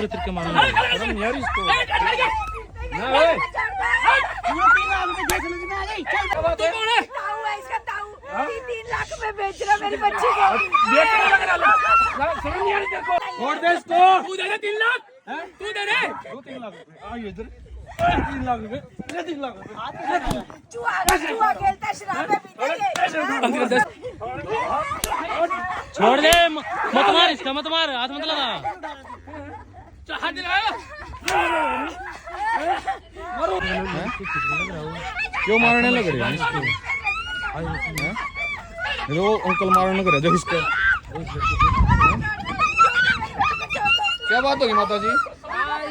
बुरे तरीके मारना यार इसको ना ओए इसका ताऊ 3 लाख में बेच रहा मेरी बच्ची को। शर्म नहीं आ रही तेरे को? छोड़ दे इसको। तू दे दे 3 लाख। तू दे दे 3 लाख। आ ये इधर 3 लाख रुपए 3 लाख रुपए जुआ खेलता शराबें पीता। छोड़ दे मत मार इसका मत मार हाथ मत लगा। हाथ लगाया क्यों मारने लग रहे हैं इसको? वो अंकल मारने लग रहे हैं इसको। क्या बात होगी माता जी?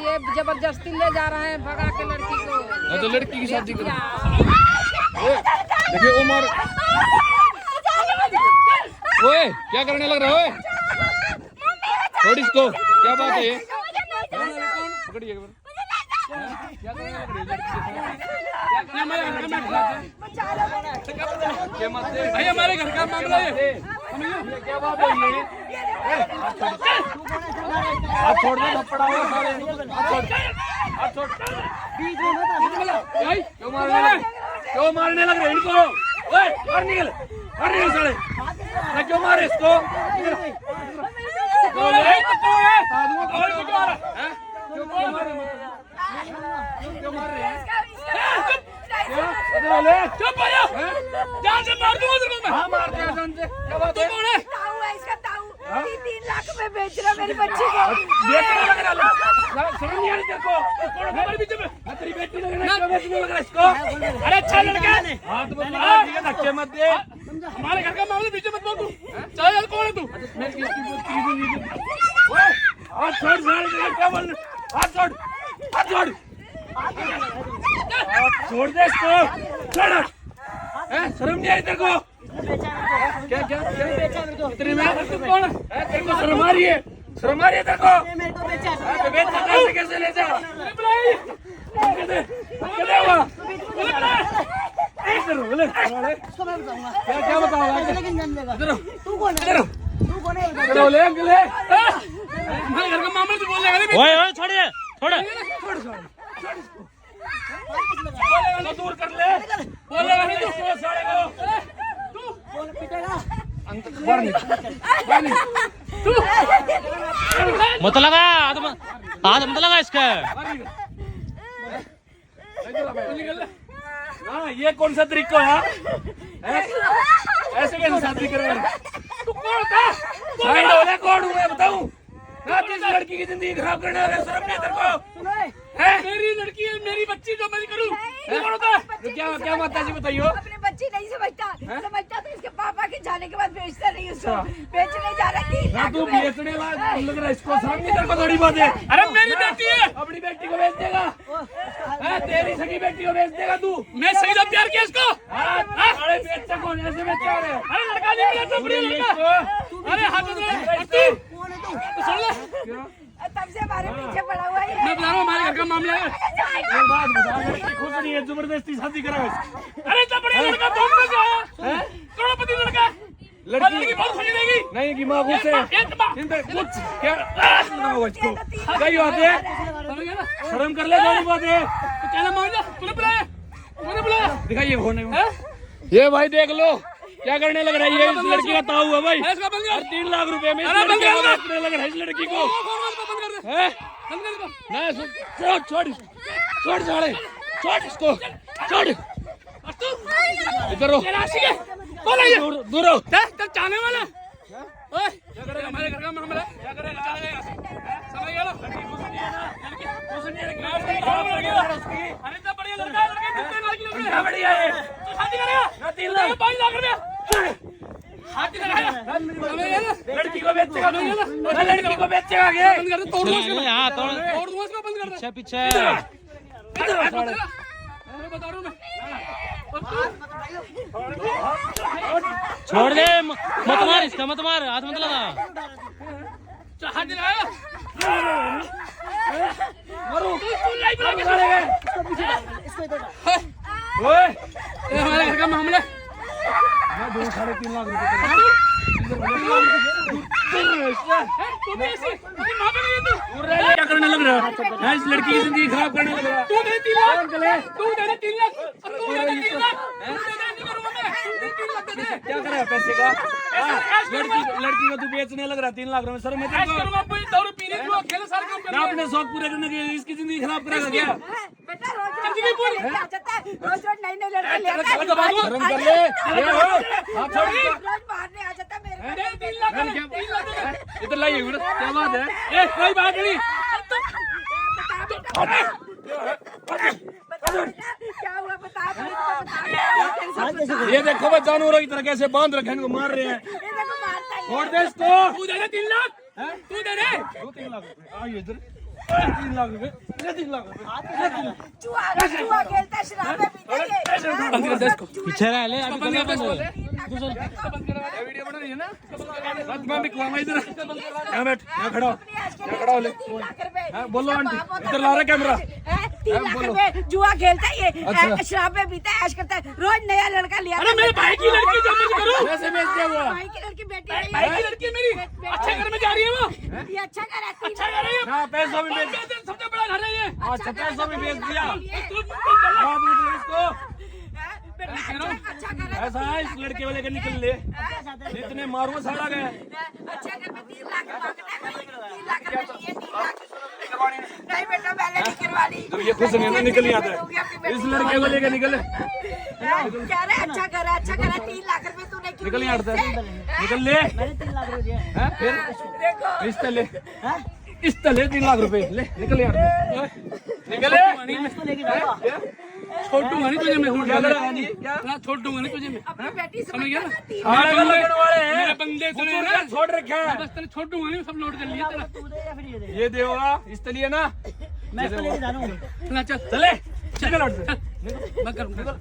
ये जबरदस्ती ले जा रहे हैं भगा के लड़की को। तो लड़की की शादी करो। देखिए वो मार। ओए क्या करने लग रहा है? छोड़ इसको। क्या बात है ये? पकड़िए एक बार। क्या करने लग रही है लड़की के साथ? भाई हमारे घर का मामला है। क्या बात है ये? हाथ छोड़ दे थप्पड़ आओ सारे। हाथ छोड़। क्यों मारने लग रहे इनको? ओए बाहर निकल साले। क्यों मारे इसको? क्यों मार रहे हैं? चुप हो जाओ। जान से मार दूंगा तेरे को मैं। हाँ मार दिया जान से। क्या बात है? ताऊ है इसका ताऊ 3 लाख में बेच रहा मेरी बच्ची को। बेचने लग रहा है। शर्म नहीं आ रही तेरे को? कौन हमारे बीच में? तेरी बेटी लग रहा है। क्या बेचने लग रहा है इसको? अरे अच्छा लड़का है। हाथ मत लगा। ठीक है धक्के मत दे। हमारे घर का मामला बीच में मत बोल तू। चल यार कौन है तू? हाथ छोड़ साले। क्या बोल? हाथ छोड़। हाथ छोड़। छोड़ दे इसको। छोड़। शर्म नहीं आ रही तेरे को? क्या क्या इतनी में कौन है? तेरे को शर्म आ रही है? शर्म आ रही है तेरे को? बेचा कैसे ले जा? क्या बताओ? हमारे घर का मामला तो बोलेगा नहीं। ओए ओए छोड़िए छोड़। बोलेगा दूर कर ले। बोलेगा नहीं तू साले को। मत लगा हाथ मत लगा इसका। हाँ ये कौन सा तरीका है? ऐसे कैसे शादी कर रहे हैं? तू कौन था? साइड हो ले। कौन हूँ मैं बताऊँ? इस लड़की की जिंदगी खराब करने वाले शर्म नहीं तेरे को? मेरी लड़की है मेरी बच्ची जो मैं करूँ। कौन होता है? क्या माता जी बताइए? अपनी बच्ची नहीं समझता तो इसके पापा के जाने के बाद बेचता नहीं उसको। बेचने जा रहा 3 लाख तू बेचने वाला लग रहा है इसको। शर्म नहीं तेरे को? थोड़ी बात है। अरे मेरी बेटी है। अपनी बेटी को बेच देगा? तेरी सगी बेटी को बेच देगा तू? मैं सही तो प्यार किया इसको। अरे बेचता कौन? ऐसे बेचता है? अरे लड़का नहीं बेचता बढ़िया लड़का। अरे हाथ सुन ले। तब से हमारे पीछे पड़ा हुआ है। मैं बता रहा हूँ हमारे घर का मामला है। एक बात बता लड़की खुश नहीं है जबरदस्ती शादी करा। अरे इतना बढ़िया लड़का कौन से आया? करोड़पति लड़का। लड़की बहुत खुशी देगी। नहीं की माँ खुश है। कुछ क्या इसको कई बात है। शर्म कर ले। थोड़ी बात है। तो कहना मान जा। तूने बुलाया दिखाइए फोन। ये भाई देख लो क्या करने लग रहा है। ये इस लड़की का ताऊ है भाई। 3 लाख रुपए में लग रहा है इस लड़की को। छोड़ साले। छोड़ इसको। छोड़ इधर दूर हो। चाहने वाला क्या करेगा? हमारे घर का मामला है। क्या करेगा? समझ गया ना? अरे इतना बढ़िया लड़का है। लड़का बढ़िया है। तो शादी करेगा 3 लाख 5 लाख रुपया। लड़की को बेचेगा? लड़की को बेचेगा? तोड़ दूंगा इसको। बंद कर दे। पीछे बता रहा हूँ मैं। छोड़ दे मत मार इसका मत मार हाथ मत लगा। हाथ लगाया हमारे घर का मामला। 2-3.5 लाख रुपए क्या करने रहा है? इस लड़की की जिंदगी खराब करने लग रहा है। तू दे 3 लाख, तू दे 3 लाख, तू दे 3 लाख, क्या करे पैसे का? लड़की को तू बेचने लग रहा 3 लाख रुपए। सर मैं अपने शौक पूरे करने के लिए इसकी जिंदगी खराब करेगा क्या? बेटा रोज रोज नई नई लड़के ले आता है। शर्म कर ले। हाथ छोड़। रोज मारने आ जाता है मेरे इधर लाइए क्या बात है? ए कोई बात नहीं। क्या हुआ बता। ये देखो बस जानवरों की तरह कैसे बांध रखे इनको मार रहे हैं। छोड़ दे इसको। तू दे 3 लाख, तू दे 3 लाख आइए इधर। 3 लाख रुपए, 3 लाख रुपए। जुआ खेलता है, शराबें पीता है। बंद कर दे इसको। पीछे रह ले अभी बंद कर दे इसको। वीडियो बना रही है ना? मैं बिकवाऊंगा इधर। यहाँ बैठ, यहाँ खड़ा हो, यहाँ खड़ा हो ले। बोलो आंटी, इधर ला रहा कैमरा। 3 लाख रुपए जुआ खेलता है ये, शराबें पीता है, ऐश करता है, रोज नया लड़का लिया। अरे मेरे भाई की लड़की जब मैं करूं वैसे बेच दिया हुआ। भाई की लड़की बेटी है। भाई की लड़की मेरी अच्छा घर में जा रही है वो। ये अच्छा घर है। अच्छा घर है ये। हाँ पैसा भी बेच, सबसे बड़ा घर है ये। अच्छा पैसा भी बेच दिया। हाँ दूध ले इसको। अच्छा घर है। ऐसा है इस लड़के वाले का निकल ले। इतने मारूंगा सारा गए। अच्छा घर में 3 लाख मांगता है। 3 लाख रुपए लिए, 3 लाख नहीं बेटा मैंने नहीं करवानी। तो ये खुश नहीं निकल नहीं आता है। इस लड़के को लेकर निकल। क्या रहा अच्छा घर है, अच्छा घर है। 3 लाख रुपए तूने क्यों निकल नहीं हटता है। निकल ले। मैंने 3 लाख रुपए दिए। फिर देखो रिश्ता ले। रिश्ता ले 3 लाख रुपए ले। निकल यार निकले। मैं इसको लेके जाऊंगा। छोटू नहीं तुझे मैं क्या छोटू नहीं तुझे मैं अपनी बेटी समझ गया ना? मेरे बंदे छोड़ रखे हैं। बस तेरे छोटू नहीं सब लोड कर लिया तेरा। तू दे या फिर ये दे। ये देगा इस लिए ना। मैं इसको लेके जा रहा हूँ। चल चले चल मैं करूंगा।